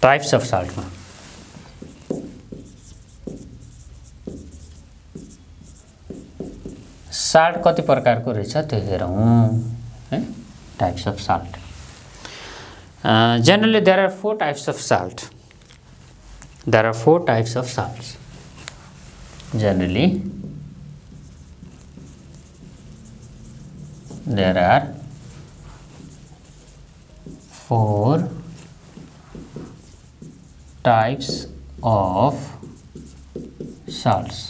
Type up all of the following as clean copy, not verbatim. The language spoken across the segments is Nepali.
टाइप्स अफ साल्टमा साल्ट कति प्रकारको रहेछ त्यो हेरौँ है types of salt generally there are 4 types of salt generally there are 4 types of salts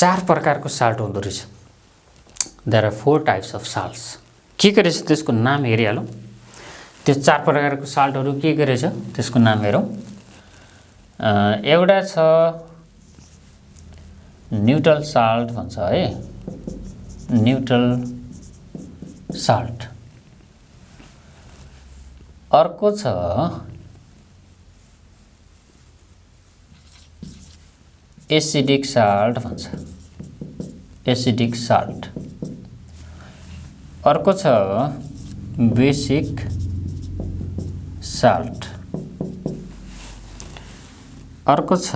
4 प्रकारको साल्ट हुँदो रहेछ there are 4 types of salts के रहेछ त्यसको नाम हेरिहालौँ त्यो 4 प्रकारको साल्टहरू के रहेछ त्यसको नाम हेरौँ एउटा छ न्यूट्रल साल्ट भन्छ है न्यूट्रल साल्ट अर्को छ एसिडिक साल्ट भन्छ एसिडिक साल्ट अर्को छ बेसिक साल्ट अर्को छ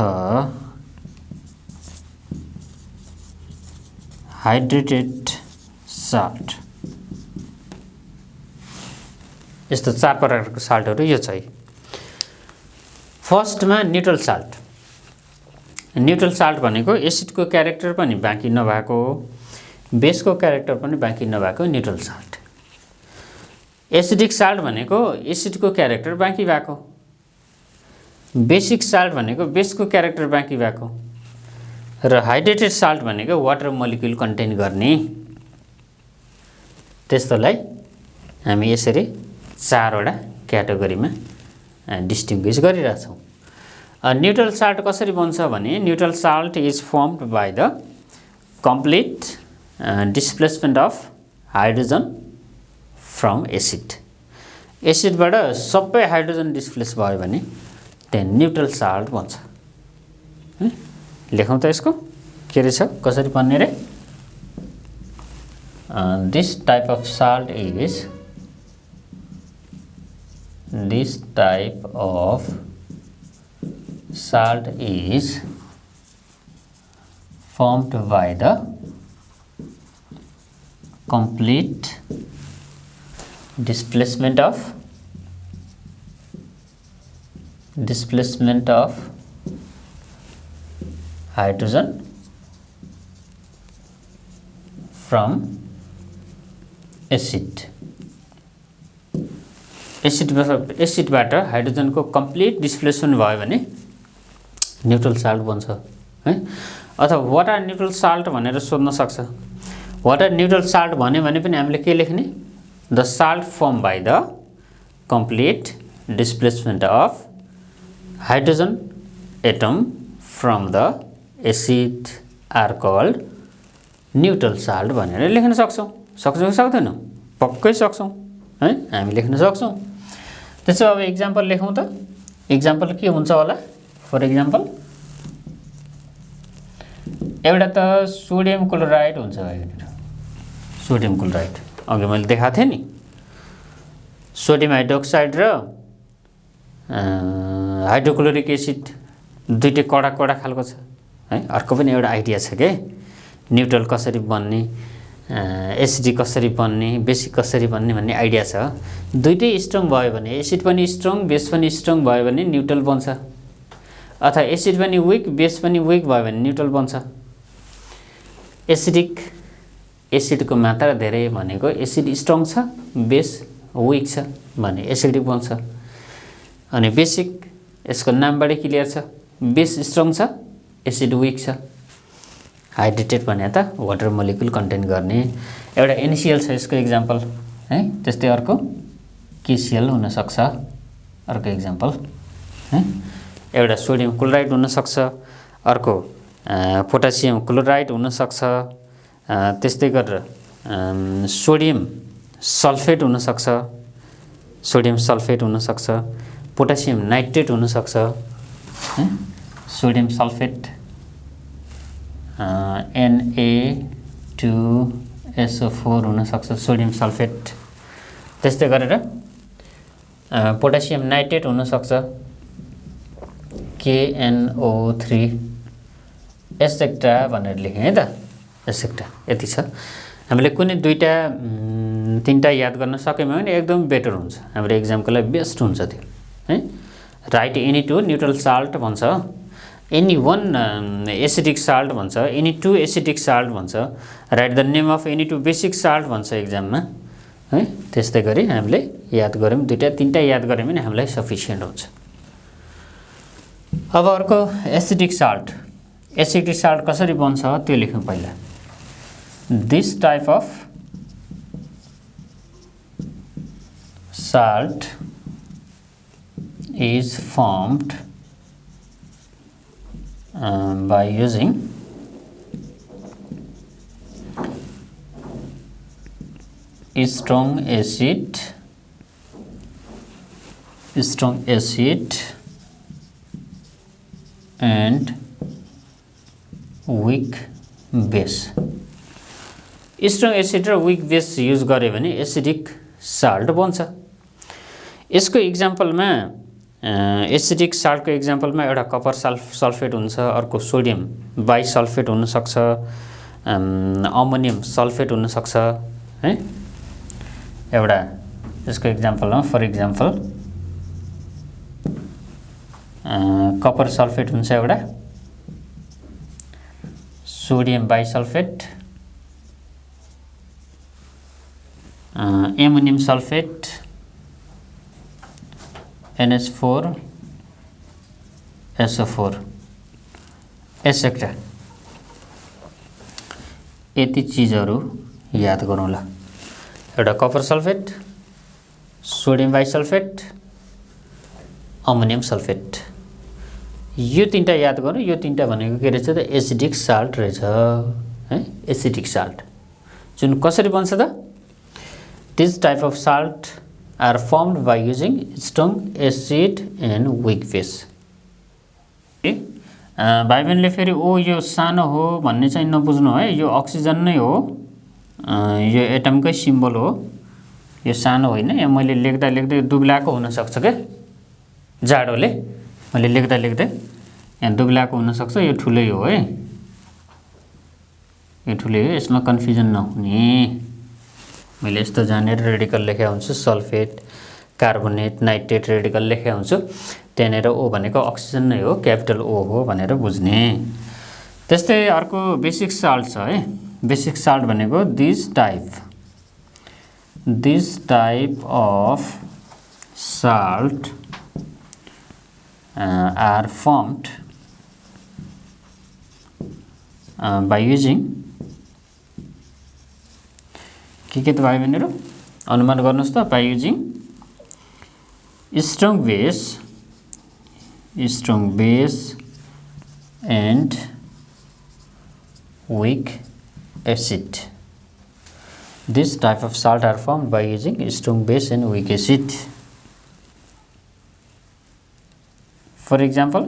हाइड्रेटेड साल्ट यस्तो 4 प्रकारको साल्टहरू यो छ फर्स्टमा न्यूट्रल साल्ट न्यूट्रल साल्ट भनेको एसिडको क्यारेक्टर पनि बाँकी नभएको बेसको क्यारेक्टर पनि बाँकी नभएको न्यूट्रल साल्ट एसिडिक साल्ट भनेको एसिडको क्यारेक्टर बाँकी भएको बेसिक साल्ट भनेको बेसको क्यारेक्टर बाँकी भएको र हाइड्रेटेड साल्ट भनेको वाटर मोलिक्युल कन्टेन गर्ने त्यस्तोलाई हामी यसरी 4 वटा क्याटेगोरीमा डिस्टिङ्ग्विस गरिरहेछौँ न्यूट्रल साल्ट कसरी बन्छ भने neutral salt is formed by the complete displacement of hydrogen from एसिडबाट सबै हाइड्रोजन डिस्प्लेस भयो भने त्यहाँ न्यूट्रल साल्ट बन्छ लेखौँ त यसको के रहेछ कसरी बन्ने रे this type of salt is formed by the complete displacement of hydrogen from एसिडबाट हाइड्रोजनको कम्प्लिट डिस्प्लेसमेन्ट भयो भने न्यूट्रल साल्ट बन्छ है अथवा वाट आर न्यूट्रल साल्ट भनेर सोध्न सक्छ वाट आर न्यूट्रल साल्ट भन्यो भने पनि हामीले के लेख्ने the salt form by the complete displacement of hydrogen atom from the acid are called neutral salt भनेर लेख्न सक्छौँ सक्छौँ कि सक्दैनौँ पक्कै सक्छौँ है हामी लेख्न सक्छौँ त्यसो अब इक्जाम्पल लेखौँ त इक्जाम्पल के हुन्छ होला फर इक्जाम्पल एउटा त सोडियम क्लोराइड हुन्छ यहाँनिर सोडियम क्लोराइड अघि मैले देखाएको थिएँ नि सोडियम हाइड्रोक्साइड र हाइड्रोक्लोरिक एसिड दुईटै कडा कडा खालको छ है अर्को पनि एउटा आइडिया छ के न्यूट्रल कसरी बन्ने एसिडिक कसरी बन्ने बेसिक कसरी बन्ने भन्ने आइडिया छ दुईटै स्ट्रङ भयो भने एसिड पनि स्ट्रङ बेस पनि स्ट्रङ भयो भने न्यूट्रल बन्छ अथवा एसिड पनि विक बेस पनि विक भयो भने न्यूट्रल बन्छ एसिडको मात्रा धेरै भनेको एसिड स्ट्रङ छ बेस विक छ भने एसिडिक बन्छ अनि बेसिक यसको नामबाटै क्लियर छ बेस स्ट्रङ छ एसिड विक छ हाइड्रेटेड भने त वाटर मोलिक्युल कन्टेन गर्ने एउटा एनसीएल छ यसको इक्जाम्पल है त्यस्तै अर्को केसीएल हुन सक्छ अर्को इक्जाम्पल है एउटा सोडियम क्लोराइड हुन सक्छ अर्को पोटासियम क्लोराइड हुन सक्छ त्यस्तै गरेर सोडियम सल्फेट हुन सक्छ सोडियम सल्फेट हुन सक्छ पोटासियम नाइट्रेट हुन सक्छ है सोडियम सल्फेट Na2SO4 हुन सक्छ सोडियम सल्फेट त्यस्तै गरेर पोटासियम नाइट्रेट हुन सक्छ KNO3 एसेक्ट्रा भनेर लेखेँ है त एसेक्ट्रा यति छ हामीले कुनै दुईटा तीनटा याद गर्न सक्यौँ भने एकदम बेटर हुन्छ हाम्रो एक्जामको लागि बेस्ट हुन्छ त्यो है right any two neutral salt भन्छ एनी वन एसिडिक साल्ट भन्छ एनी टू एसिडिक साल्ट भन्छ right the name of any two basic salt भन्छ एक्जाममा है त्यस्तै गरी हामीले याद गऱ्यौँ दुईटा तीनटा याद गऱ्यौँ भने हामीलाई सफिसिएन्ट हुन्छ अब अर्को एसिडिक साल्ट कसरी बन्छ त्यो लेखौँ पहिला this type of salt is formed by using strong acid and weak base strong acid र weak base युज गर्यो भने एसिडिक साल्ट बन्छ यसको इक्जाम्पलमा एसिडिक साल्टको इक्जाम्पलमा एउटा कपर सल्फेट हुन्छ अर्को सोडियम बाइसल्फेट हुन सक्छ अमोनियम सल्फेट हुन सक्छ है एउटा यसको इक्जाम्पलमा फर इक्जाम्पल कपर सल्फेट हुन्छ एउटा sodium bisulphate ammonium sulphate NH4 SO4 et cetera यति चीजहरु याद गरौँला एउटा copper sulphate sodium bisulphate ammonium sulphate यो तीनटा याद गरौँ यो तीनटा भनेको के रहेछ त एसिडिक साल्ट रहेछ है एसिडिक साल्ट जुन कसरी बन्छ त this type of salt are formed by using strong acid and weak base भाइ बहिनीले फेरि ओ यो सानो हो भन्ने चाहिँ नबुझ्नु है यो अक्सिजन नै हो यो एटमकै सिम्बल हो यो सानो होइन यहाँ मैले लेख्दा लेख्दै दुब्लाको हुन सक्छ के जाडोले मैले लेख्दा लेख्दै यहाँ दुब्लाको हुन सक्छ यो ठुलै हो है यो ठुलै हो यसमा कन्फ्युजन नहुने मैले यस्तो जानेर रेडिकल लेखेको हुन्छु सल्फेट कार्बोनेट नाइट्रेट रेडिकल लेखेको हुन्छु त्यहाँनेर ओ भनेको अक्सिजन नै हो क्यापिटल ओ हो भनेर बुझ्ने त्यस्तै अर्को बेसिक साल्ट छ है बेसिक साल्ट भनेको this type of salt are formed by using के त भाइ बहिनीहरु अनुमान गर्नुस् त by using strong base and weak acid this type of salt are formed by using strong base and weak acid for example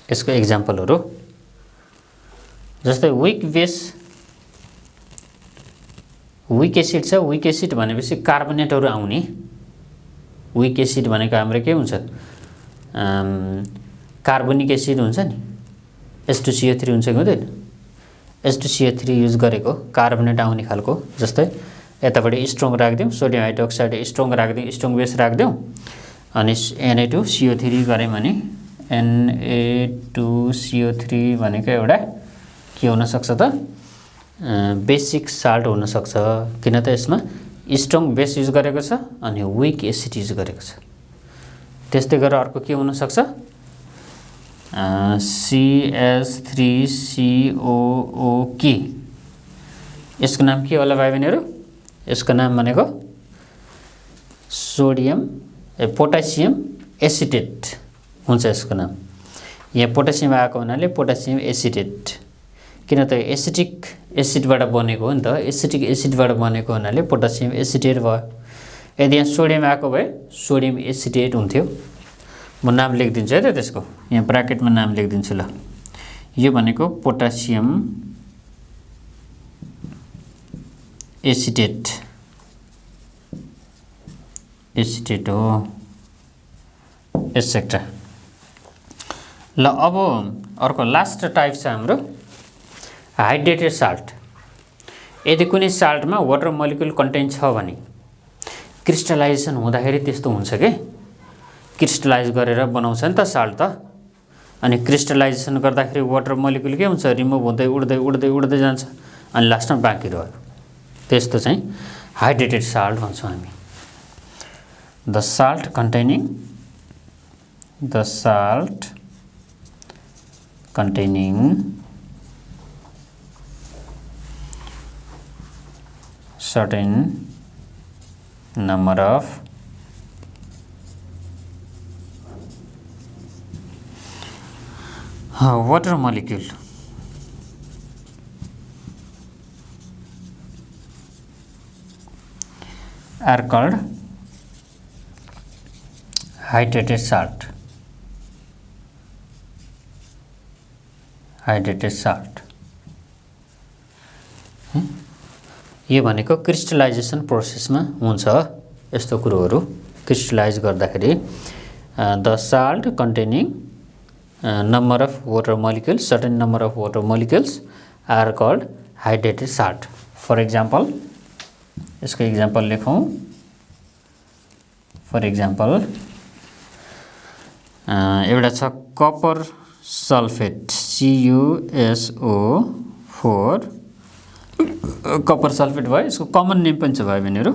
यसको एक्जाम्पलहरु जस्तै वीक एसिड छ वीक एसिड भनेपछि कार्बोनेटहरु आउने वीक एसिड भनेको हाम्रो के हुन्छ कार्बोनिक एसिड हुन्छ नि H2CO3 हुन्छ कि हुँदैन H2CO3 युज गरेको कार्बोनेट आउने खालको जस्तै यतापटि स्ट्रङ राख्दियौ सोडियम हाइड्रोक्साइड स्ट्रङ राख्दियौ स्ट्रङ बेस राख्दियौ अनि Na2CO3 गरे भने Na2CO3 भनेको एउटा के हुन सक्छ त बेसिक साल्ट हुन सक्छ किन त यसमा स्ट्रङ बेस युज गरेको छ अनि वीक एसिड युज गरेको छ त्यस्तै गरेर अर्को के हुन सक्छ CH3COOK यसको नाम के होला भाइ बहिनीहरु यसको नाम भनेको पोटासियम एसिटेट हुन्छ यसको नाम यहाँ पोटासियम आएको हुनाले पोटासियम एसिटेट किन त एसिटिक एसिडबाट बनेको हो नि त एसिटिक एसिडबाट बनेको हुनाले पोटासियम एसिटेट भयो यदि यहाँ सोडियम आएको भए सोडियम एसिटेट हुन्थ्यो म नाम लेखिदिन्छु है त त्यसको यहाँ ब्र्याकेटमा नाम लेखिदिन्छु ल यो भनेको पोटासियम एसिटेट एसिटेट हो एटसेट्रा। ल अब अर्को लास्ट टाइप छ हाम्रो हाइड्रेटेड साल्ट। यदि कुनै साल्टमा वाटर मोलिक्युल कन्टेन्ट छ भने क्रिस्टलाइजेसन हुँदाखेरि त्यस्तो हुन्छ के, क्रिस्टलाइज गरेर बनाउँछ नि त साल्ट त। अनि क्रिस्टलाइजेसन गर्दाखेरि वाटर मोलिक्युल के हुन्छ, रिमुभ हुँदै उड्दै उड्दै उड्दै जान्छ अनि लास्टमा बाँकी रह्यो। त्यस्तो चाहिँ हाइड्रेटेड साल्ट भन्छौँ हामी। The salt containing certain number of water molecule are called hydrated salt. Hydrated salt. यो भनेको क्रिस्टलाइजेसन प्रोसेसमा हुन्छ यस्तो कुरोहरू। क्रिस्टलाइज गर्दाखेरि the salt containing number of water molecules, certain number of water molecules are called hydrated salt. For example, यसको इक्जाम्पल लेखौँ। फर इक्जाम्पल एउटा छ copper sulphate CuSO4। Copper sulphate भयो, यसको कमन नेम पनि छ भाइ बहिनीहरू।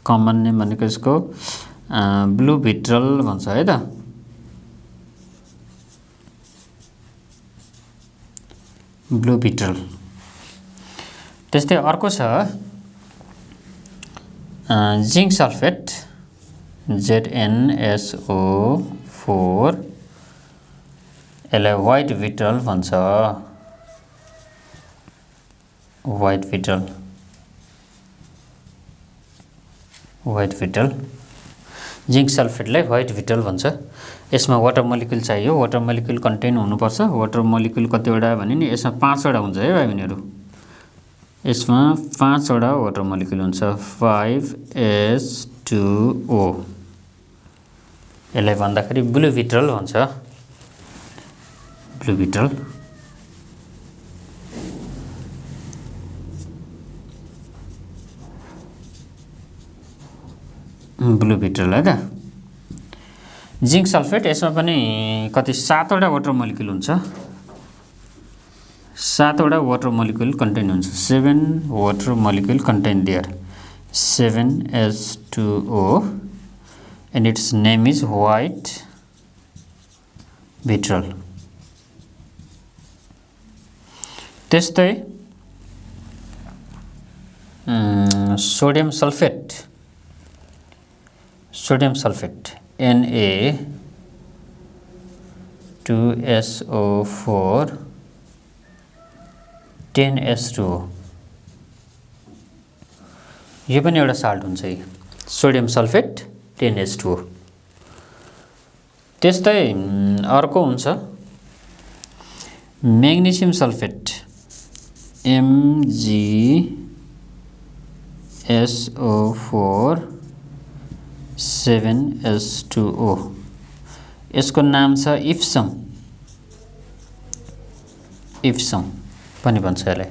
कमन नेम भनेको यसको ब्लू भिट्रल भन्छ है त। ब्लू भिट्रल। त्यस्तै अर्को छ जिङ्क सल्फेट ZnSO4, यसलाई व्हाइट भिट्रल भन्छ। व्हाइट भिट्रल जिङ्क सल्फेटलाई व्हाइट भिट्रल भन्छ। यसमा वाटर मोलिक्युल चाहियो, वाटर मोलिक्युल कन्टेन हुनुपर्छ। वाटर मोलिक्युल कतिवटा भने नि यसमा 5 वटा हुन्छ है भाइ बहिनीहरू। यसमा 5 वटा वाटर मोलिक्युल हुन्छ, 5H2O। यसलाई भन्दाखेरि ब्लू भिट्रल भन्छ। ब्लू भिट्रल। ब्लू भिट्रल है त। जिङ्क सल्फेट, यसमा पनि कति 7 वटा वाटर मोलिक्युल हुन्छ। 7 वटा वाटर मोलिक्युल कन्टेन हुन्छ। 7 water molecule contain there, 7H2O and its name is white vitriol. त्यस्तै सोडियम सल्फेट Na2SO4 10H2O, यो पनि एउटा साल्ट हुन्छ। Sodium sulphate 10H2O। त्यस्तै अर्को हुन्छ म्याग्नेसियम सल्फेट MgSO4 7H2O। यसको नाम छ इप्सम पनि भन्छ यसलाई।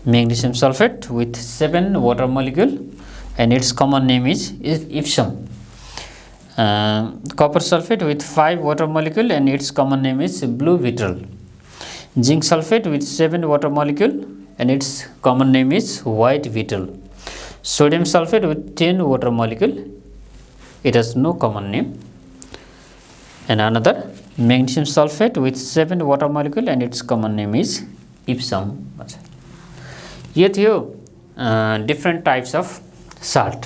Magnesium sulphate with 7 water molecule and its common name is ipsum. Copper sulfate with 5 water molecule and its common name is blue vitriol. Zinc sulfate with 7 water molecule and its common name is white vitriol. Sodium sulfate with 10 water molecule, it has no common name. And another magnesium sulfate with 7 water molecule and its common name is ipsum. यो थियो डिफरेंट टाइप्स अफ साल्ट।